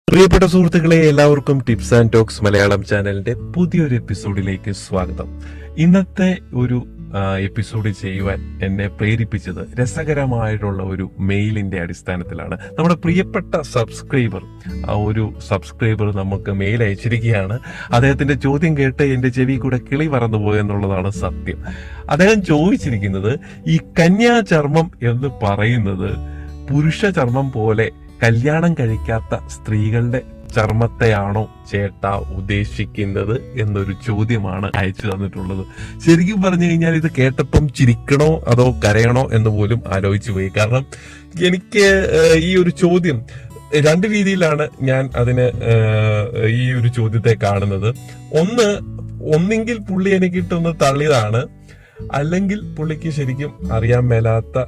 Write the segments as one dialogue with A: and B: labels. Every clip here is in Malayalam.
A: പ്രിയപ്പെട്ട സുഹൃത്തുക്കളെ, എല്ലാവർക്കും ടിപ്സ് ആൻഡ് ടോക്സ് മലയാളം ചാനലിന്റെ പുതിയൊരു എപ്പിസോഡിലേക്ക് സ്വാഗതം. ഇന്നത്തെ ഒരു എപ്പിസോഡ് ചെയ്യുവാൻ എന്നെ പ്രേരിപ്പിച്ചത് രസകരമായിട്ടുള്ള ഒരു മെയിലിന്റെ അടിസ്ഥാനത്തിലാണ്. നമ്മുടെ പ്രിയപ്പെട്ട സബ്സ്ക്രൈബർ നമുക്ക് മെയിൽ അയച്ചിരിക്കുകയാണ്. അദ്ദേഹത്തിന്റെ ചോദ്യം കേട്ട് എന്റെ ചെവി കൂടെ കിളി പറന്നു പോയെന്നുള്ളതാണ് സത്യം. അദ്ദേഹം ചോദിച്ചിരിക്കുന്നത്, ഈ കന്യാചർമ്മം എന്ന് പറയുന്നത് പുരുഷ ചർമ്മം പോലെ കല്യാണം കഴിക്കാത്ത സ്ത്രീകളുടെ ചർമ്മത്തെയാണോ ചേട്ടാ ഉദ്ദേശിക്കുന്നത് എന്നൊരു ചോദ്യമാണ് അയച്ചു തന്നിട്ടുള്ളത്. ശരിക്കും പറഞ്ഞു കഴിഞ്ഞാൽ ഇത് കേട്ടപ്പം ചിരിക്കണോ അതോ കരയണോ എന്ന് പോലും ആലോചിച്ചു പോയി. കാരണം എനിക്ക് ഈ ഒരു ചോദ്യം രണ്ട് രീതിയിലാണ് ഞാൻ അതിന് ഈ ഒരു ചോദ്യത്തെ കാണുന്നത്. ഒന്നെങ്കിൽ പുള്ളി എനിക്കിട്ടൊന്ന് തള്ളിയതാണ്, അല്ലെങ്കിൽ പുള്ളിക്ക് ശരിക്കും അറിയാൻ മേലാത്ത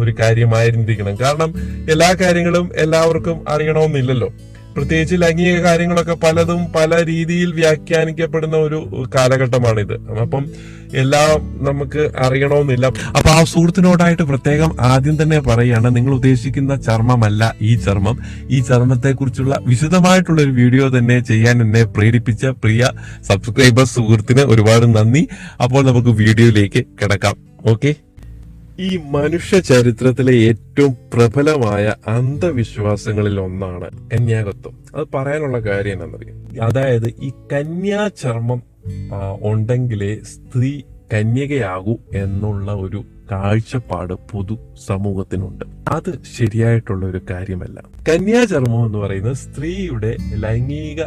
A: ഒരു കാര്യമായിരുന്നിരിക്കണം. കാരണം എല്ലാ കാര്യങ്ങളും എല്ലാവർക്കും അറിയണമെന്നില്ലല്ലോ. പ്രത്യേകിച്ച് ലൈംഗിക കാര്യങ്ങളൊക്കെ പലതും പല രീതിയിൽ വ്യാഖ്യാനിക്കപ്പെടുന്ന ഒരു കാലഘട്ടമാണിത്. അപ്പം എല്ലാം നമുക്ക് അറിയണമെന്നില്ല. അപ്പൊ ആ സുഹൃത്തിനോടായിട്ട് പ്രത്യേകം ആദ്യം തന്നെ പറയുകയാണ്, നിങ്ങൾ ഉദ്ദേശിക്കുന്ന ചർമ്മമല്ല ഈ ചർമ്മം. ഈ ചർമ്മത്തെ കുറിച്ചുള്ള വിശദമായിട്ടുള്ള ഒരു വീഡിയോ തന്നെ ചെയ്യാൻ എന്നെ പ്രേരിപ്പിച്ച പ്രിയ സബ്സ്ക്രൈബർ സുഹൃത്തിന് ഒരുപാട് നന്ദി. അപ്പോൾ നമുക്ക് വീഡിയോയിലേക്ക് കിടക്കാം. ഓക്കെ. ഈ മനുഷ്യ ചരിത്രത്തിലെ ഏറ്റവും പ്രബലമായ അന്ധവിശ്വാസങ്ങളിൽ ഒന്നാണ് കന്യാകത്വം. അത് പറയാനുള്ള കാര്യം എന്താണെന്നറിയാം. അതായത് ഈ കന്യാചർമ്മം ഉണ്ടെങ്കിലേ സ്ത്രീ കന്യകയാകൂ എന്നുള്ള ഒരു കാഴ്ചപ്പാട് പൊതു സമൂഹത്തിനുണ്ട്. അത് ശരിയായിട്ടുള്ള ഒരു കാര്യമല്ല. കന്യാചർമ്മം എന്ന് പറയുന്നത് സ്ത്രീയുടെ ലൈംഗിക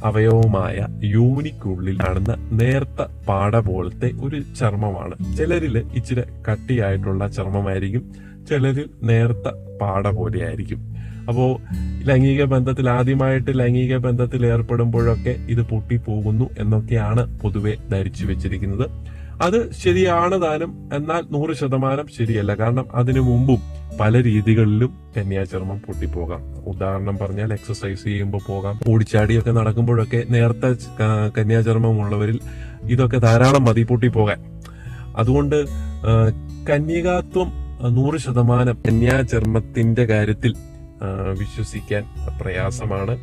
A: അവയവമായ യോനിക്കുള്ളിൽ കാണുന്ന നേർത്ത പാട പോലത്തെ ഒരു ചർമ്മമാണ്. ചിലരിൽ ഇച്ചിരി കട്ടിയായിട്ടുള്ള ചർമ്മമായിരിക്കും, ചിലരിൽ നേർത്ത പാട പോലെയായിരിക്കും. അപ്പോ ആദ്യമായിട്ട് ലൈംഗിക ബന്ധത്തിൽ ഏർപ്പെടുമ്പോഴൊക്കെ ഇത് പൊട്ടിപ്പോകുന്നു എന്നൊക്കെയാണ് പൊതുവെ ധരിച്ചു വെച്ചിരിക്കുന്നത്. അത് ശരിയാണ് താനും, എന്നാൽ 100% ശരിയല്ല. കാരണം അതിനു മുമ്പും പല രീതികളിലും കന്യാചർമ്മം പൊട്ടിപ്പോകാം. ഉദാഹരണം പറഞ്ഞാൽ എക്സസൈസ് ചെയ്യുമ്പോൾ പോകാം, ഓടിച്ചാടിയൊക്കെ നടക്കുമ്പോഴൊക്കെ നേരത്തെ കന്യാചർമ്മം ഉള്ളവരിൽ ഇതൊക്കെ ധാരാളം മതി പൊട്ടിപ്പോകാൻ. അതുകൊണ്ട് കന്യകാത്വം 100% കന്യാചർമ്മത്തിന്റെ കാര്യത്തിൽ വിശ്വസിക്കാൻ പ്രയാസമാണ്.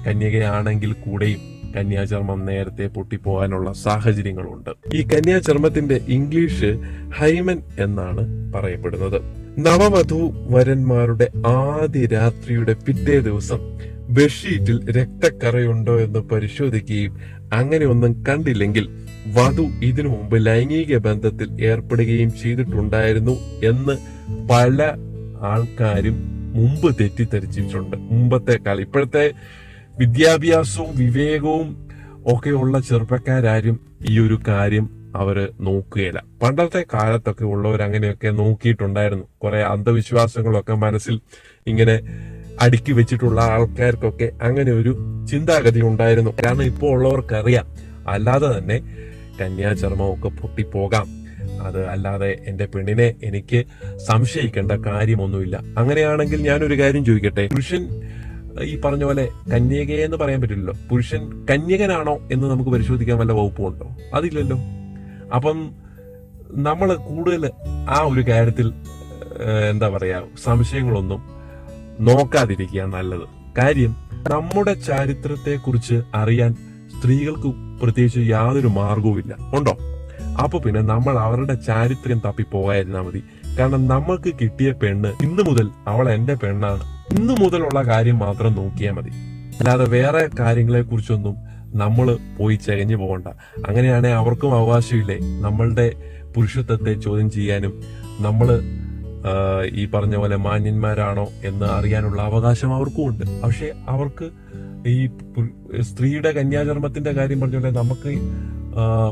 A: കന്യകയാണെങ്കിൽ കൂടെയും കന്യാചർമ്മം നേരത്തെ പൊട്ടിപ്പോകാനുള്ള സാഹചര്യങ്ങളുണ്ട്. ഈ കന്യാചർമ്മത്തിന്റെ ഇംഗ്ലീഷ് ഹൈമൻ എന്നാണ് പറയപ്പെടുന്നത്. നവവധു വരന്മാരുടെ ആദ്യ രാത്രിയുടെ പിറ്റേ ദിവസം ബെഡ്ഷീറ്റിൽ രക്തക്കറയുണ്ടോ എന്ന് പരിശോധിക്കുകയും അങ്ങനെ ഒന്നും കണ്ടില്ലെങ്കിൽ വധു ഇതിനു മുമ്പ് ലൈംഗിക ബന്ധത്തിൽ ഏർപ്പെടുകയും ചെയ്തിട്ടുണ്ടായിരുന്നു എന്ന് പല ആൾക്കാരും മുമ്പ് തെറ്റിദ്ധരിച്ചിട്ടുണ്ട്. ഇപ്പോഴത്തെ വിദ്യാഭ്യാസവും വിവേകവും ഒക്കെയുള്ള ചെറുപ്പക്കാരും ഈ ഒരു കാര്യം അവര് നോക്കുകയില്ല. പണ്ടത്തെ കാലത്തൊക്കെ ഉള്ളവർ അങ്ങനെയൊക്കെ നോക്കിയിട്ടുണ്ടായിരുന്നു. കുറെ അന്ധവിശ്വാസങ്ങളൊക്കെ മനസ്സിൽ ഇങ്ങനെ അടുക്കി വെച്ചിട്ടുള്ള ആൾക്കാർക്കൊക്കെ അങ്ങനെ ഒരു ചിന്താഗതി ഉണ്ടായിരുന്നു. കാരണം ഇപ്പോൾ ഉള്ളവർക്കറിയാം, അല്ലാതെ തന്നെ കന്യാചർമ്മമൊക്കെ പൊട്ടിപ്പോകാം. അത് അല്ലാതെ എന്റെ പെണ്ണിനെ എനിക്ക് സംശയിക്കേണ്ട കാര്യമൊന്നുമില്ല. അങ്ങനെയാണെങ്കിൽ ഞാനൊരു കാര്യം ചോദിക്കട്ടെ, പുരുഷൻ ഈ പറഞ്ഞ പോലെ കന്യകയെന്ന് പറയാൻ പറ്റില്ലല്ലോ. പുരുഷൻ കന്യകനാണോ എന്ന് നമുക്ക് പരിശോധിക്കാൻ വല്ല വകുപ്പുണ്ടോ? അതില്ലല്ലോ. അപ്പം നമ്മൾ കൂടുതൽ ആ ഒരു കാര്യത്തിൽ സംശയങ്ങളൊന്നും നോക്കാതിരിക്കുക നല്ലത്. കാര്യം, നമ്മുടെ ചരിത്രത്തെ കുറിച്ച് അറിയാൻ സ്ത്രീകൾക്ക് പ്രത്യേകിച്ച് യാതൊരു മാർഗവുമില്ല. ഉണ്ടോ? അപ്പൊ പിന്നെ നമ്മൾ അവരുടെ ചാരിത്രം തപ്പി പോകാതിരുന്നാൽ മതി. കാരണം നമ്മൾക്ക് കിട്ടിയ പെണ്ണ് ഇന്നു മുതൽ അവൾ എന്റെ പെണ്ണാണ്, ഇന്നു മുതലുള്ള കാര്യം മാത്രം നോക്കിയാൽ മതി. അല്ലാതെ വേറെ കാര്യങ്ങളെ കുറിച്ചൊന്നും നമ്മൾ പോയി ചകഞ്ഞു പോകണ്ട. അങ്ങനെയാണെങ്കിൽ അവർക്കും അവകാശമില്ലേ നമ്മളുടെ പുരുഷത്വത്തെ ചോദ്യം ചെയ്യാനും നമ്മള് ഈ പറഞ്ഞ പോലെ മാന്യന്മാരാണോ എന്ന് അറിയാനുള്ള അവകാശം അവർക്കും ഉണ്ട്. പക്ഷെ അവർക്ക് ഈ സ്ത്രീയുടെ കന്യാചർമ്മത്തിന്റെ കാര്യം പറഞ്ഞ പോലെ നമുക്ക്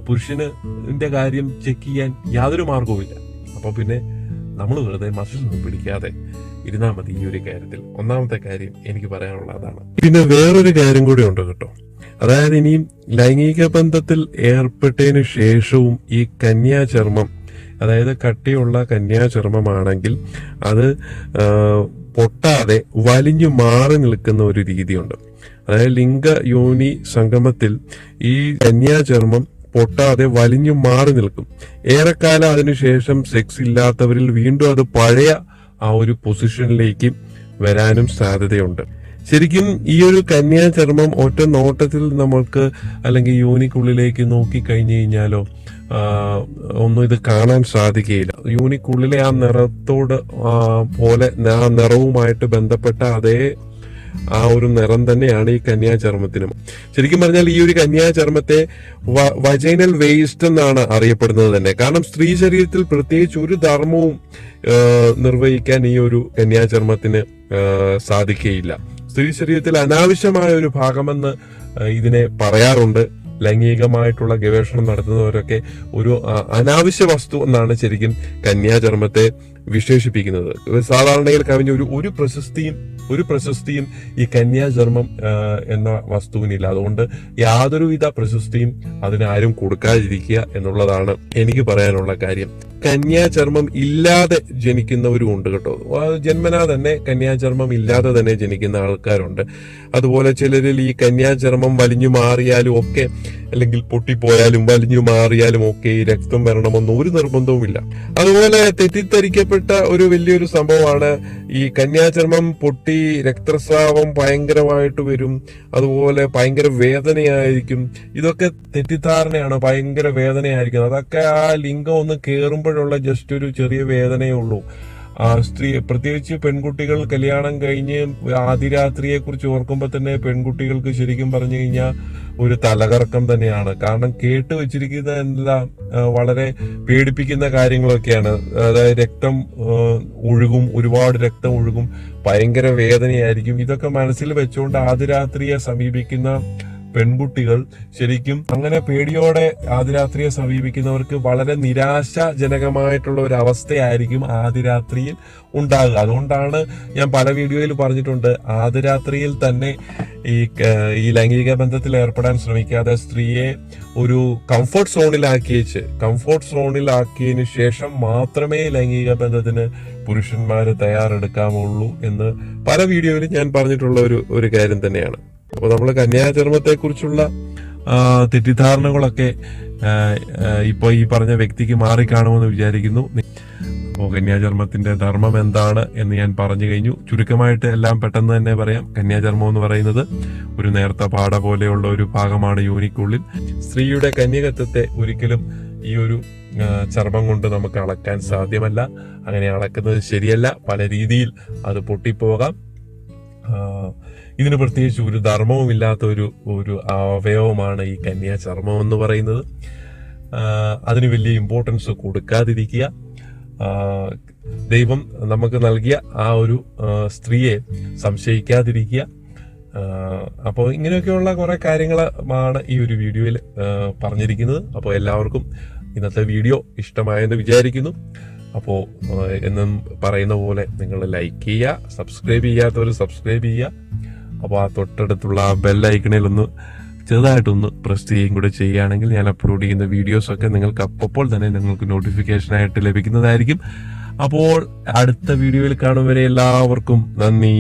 A: പുരുഷന്റെ കാര്യം ചെക്ക് ചെയ്യാൻ യാതൊരു മാർഗവുമില്ല. അപ്പൊ പിന്നെ നമ്മൾ വെറുതെ മസിലൊന്നും പിടിക്കാതെ ഇരുന്നാൽ മതി ഈ ഒരു കാര്യത്തിൽ. ഒന്നാമത്തെ കാര്യം എനിക്ക് പറയാനുള്ള അതാണ്. പിന്നെ വേറൊരു കാര്യം കൂടി ഉണ്ട് കേട്ടോ. അതായത് ഇനിയും ലൈംഗിക ബന്ധത്തിൽ ഏർപ്പെട്ടതിന് ശേഷവും ഈ കന്യാചർമ്മം, അതായത് കട്ടിയുള്ള കന്യാചർമ്മമാണെങ്കിൽ അത് പൊട്ടാതെ വലിഞ്ഞു മാറി നിൽക്കുന്ന ഒരു രീതിയുണ്ട്. അതായത് ലിംഗ യോനി സംഗമത്തിൽ ഈ കന്യാചർമ്മം പൊട്ടാതെ വലിഞ്ഞു മാറി നിൽക്കും. ഏറെക്കാലം അതിനുശേഷം സെക്സ് ഇല്ലാത്തവരിൽ വീണ്ടും അത് പഴയ ആ ഒരു പൊസിഷനിലേക്ക് വരാനും സാധ്യതയുണ്ട്. ശരിക്കും ഈ ഒരു കന്യാ ചർമ്മം ഒറ്റ നോട്ടത്തിൽ നമ്മൾക്ക് അല്ലെങ്കിൽ യൂണിക്കുള്ളിലേക്ക് നോക്കി കഴിഞ്ഞു കഴിഞ്ഞാലോ ഒന്നും ഇത് കാണാൻ സാധിക്കുകയില്ല. യൂണിക്കുള്ളിലെ ആ നിറത്തോട് പോലെ ആ നിറവുമായിട്ട് ബന്ധപ്പെട്ട അതേ ആ ഒരു നിറം തന്നെയാണ് ഈ കന്യാചർമ്മത്തിനും. ശരിക്കും പറഞ്ഞാൽ ഈ ഒരു കന്യാചർമ്മത്തെ വജൈനൽ വേസ്റ്റ് എന്നാണ് അറിയപ്പെടുന്നത് തന്നെ. കാരണം സ്ത്രീ ശരീരത്തിൽ പ്രത്യേകിച്ച് ഒരു ധർമ്മവും നിർവഹിക്കാൻ ഈ ഒരു കന്യാചർമ്മത്തിന് സാധിക്കുകയില്ല. സ്ത്രീ ശരീരത്തിൽ അനാവശ്യമായ ഒരു ഭാഗമെന്ന് ഇതിനെ പറയാറുണ്ട്. ലൈംഗികമായിട്ടുള്ള ഗവേഷണം നടത്തുന്നവരൊക്കെ ഒരു അനാവശ്യ വസ്തു എന്നാണ് ശരിക്കും കന്യാചർമ്മത്തെ വിശേഷിപ്പിക്കുന്നത്. സാധാരണയിൽ കവിഞ്ഞ ഒരു പ്രശസ്തിയും ഈ കന്യാചർമ്മം എന്ന വസ്തുവിനില്ല. അതുകൊണ്ട് യാതൊരുവിധ പ്രശസ്തിയും അതിനാരും കൊടുക്കാതിരിക്കുക എന്നുള്ളതാണ് എനിക്ക് പറയാനുള്ള കാര്യം. കന്യാചർമ്മം ഇല്ലാതെ ജനിക്കുന്നവരും ഉണ്ട് കേട്ടോ. ജന്മനാ തന്നെ കന്യാചർമ്മം ഇല്ലാതെ തന്നെ ജനിക്കുന്ന ആൾക്കാരുണ്ട്. അതുപോലെ ചിലരിൽ ഈ കന്യാചർമ്മം വലിഞ്ഞു മാറിയാലും ഒക്കെ, അല്ലെങ്കിൽ പൊട്ടിപ്പോയാലും വലിഞ്ഞു മാറിയാലും ഒക്കെ ഈ രക്തം വരണമെന്ന് ഒരു നിർബന്ധവുമില്ല. അതുപോലെ തെറ്റിദ്ധരിക്കപ്പെട്ട ഒരു വലിയൊരു സംഭവമാണ് ഈ കന്യാചർമ്മം പൊട്ടി രക്തസ്രാവം ഭയങ്കരമായിട്ട് വരും, അതുപോലെ ഭയങ്കര വേദനയായിരിക്കും. ഇതൊക്കെ തെറ്റിദ്ധാരണയാണ്. ഭയങ്കര വേദനയായിരിക്കും. അതൊക്കെ ആ ലിംഗം ഒന്ന് കേറുമ്പോഴുള്ള ജസ്റ്റ് ഒരു ചെറിയ വേദനയേ ഉള്ളൂ. സ്ത്രീ, പ്രത്യേകിച്ച് പെൺകുട്ടികൾ കല്യാണം കഴിഞ്ഞ് ആദിരാത്രിയെ കുറിച്ച് ഓർക്കുമ്പോൾ തന്നെ പെൺകുട്ടികൾക്ക് ശരിക്കും പറഞ്ഞു കഴിഞ്ഞാൽ ഒരു തലകറക്കം തന്നെയാണ്. കാരണം കേട്ട് വെച്ചിരിക്കുന്ന എല്ലാം വളരെ പേടിപ്പിക്കുന്ന കാര്യങ്ങളൊക്കെയാണ്. അതായത് രക്തം ഒഴുകും, ഒരുപാട് രക്തം ഒഴുകും, ഭയങ്കര വേദനയായിരിക്കും. ഇതൊക്കെ മനസ്സിൽ വെച്ചുകൊണ്ട് ആദിരാത്രിയെ സമീപിക്കുന്ന പെൺകുട്ടികൾ ശരിക്കും അങ്ങനെ പേടിയോടെ ആദിരാത്രിയെ സമീപിക്കുന്നവർക്ക് വളരെ നിരാശാജനകമായിട്ടുള്ള ഒരു അവസ്ഥയായിരിക്കും ആദിരാത്രിയിൽ ഉണ്ടാകുക. അതുകൊണ്ടാണ് ഞാൻ പല വീഡിയോയിൽ പറഞ്ഞിട്ടുണ്ട്, ആദിരാത്രിയിൽ തന്നെ ഈ ലൈംഗിക ബന്ധത്തിൽ ഏർപ്പെടാൻ ശ്രമിക്കാതെ സ്ത്രീയെ ഒരു കംഫർട്ട് സോണിലാക്കിയതിനു ശേഷം മാത്രമേ ലൈംഗിക ബന്ധത്തിന് പുരുഷന്മാര് തയ്യാറെടുക്കാമുള്ളൂ എന്ന് പല വീഡിയോയിലും ഞാൻ പറഞ്ഞിട്ടുള്ള ഒരു കാര്യം തന്നെയാണ്. അപ്പൊ നമ്മൾ കന്യാചർമ്മത്തെ കുറിച്ചുള്ള തെറ്റിദ്ധാരണകളൊക്കെ ഇപ്പൊ ഈ പറഞ്ഞ വ്യക്തിക്ക് മാറിക്കാണുമെന്ന് വിചാരിക്കുന്നു. അപ്പോൾ കന്യാചർമ്മത്തിന്റെ ധർമ്മം എന്താണ് എന്ന് ഞാൻ പറഞ്ഞു കഴിഞ്ഞു. ചുരുക്കമായിട്ട് എല്ലാം പെട്ടെന്ന് തന്നെ പറയാം. കന്യാചർമ്മം എന്ന് പറയുന്നത് ഒരു നേർത്ത പാട പോലെയുള്ള ഒരു ഭാഗമാണ് യോനിക്കുള്ളിൽ. സ്ത്രീയുടെ കന്യകത്വത്തെ ഒരിക്കലും ഈ ഒരു ചർമ്മം കൊണ്ട് നമുക്ക് അളക്കാൻ സാധ്യമല്ല. അങ്ങനെ അളക്കുന്നത് ശരിയല്ല. പല രീതിയിൽ അത് പൊട്ടിപ്പോകാം. ഇതിന് പ്രത്യേകിച്ച് ഒരു ധർമ്മവും ഇല്ലാത്ത ഒരു അവയവമാണ് ഈ കന്യാചർമ്മം എന്ന് പറയുന്നത്. അതിന് വലിയ ഇമ്പോർട്ടൻസ് കൊടുക്കാതിരിക്കുക. ദൈവം നമുക്ക് നൽകിയ ആ ഒരു സ്ത്രീയെ സംശയിക്കാതിരിക്കുക. അപ്പോൾ ഇങ്ങനെയൊക്കെയുള്ള കുറെ കാര്യങ്ങളാണ് ഈ ഒരു വീഡിയോയിൽ പറഞ്ഞിരിക്കുന്നത്. അപ്പോൾ എല്ലാവർക്കും ഇന്നത്തെ വീഡിയോ ഇഷ്ടമായെന്ന് വിചാരിക്കുന്നു. അപ്പോൾ എന്നും പറയുന്ന പോലെ നിങ്ങൾ ലൈക്ക് ചെയ്യുക, സബ്സ്ക്രൈബ് ചെയ്യാത്തവർ സബ്സ്ക്രൈബ് ചെയ്യുക. അപ്പോൾ ആ തൊട്ടടുത്തുള്ള ആ ബെല്ലൈക്കണിൽ ഒന്ന് ചെറുതായിട്ടൊന്ന് പ്രസ് ചെയ്യുകയും കൂടെ ചെയ്യുകയാണെങ്കിൽ ഞാൻ അപ്ലോഡ് ചെയ്യുന്ന വീഡിയോസൊക്കെ നിങ്ങൾക്ക് അപ്പോൾ തന്നെ നിങ്ങൾക്ക് നോട്ടിഫിക്കേഷനായിട്ട് ലഭിക്കുന്നതായിരിക്കും. അപ്പോൾ അടുത്ത വീഡിയോയിൽ കാണും വരെ എല്ലാവർക്കും നന്ദി.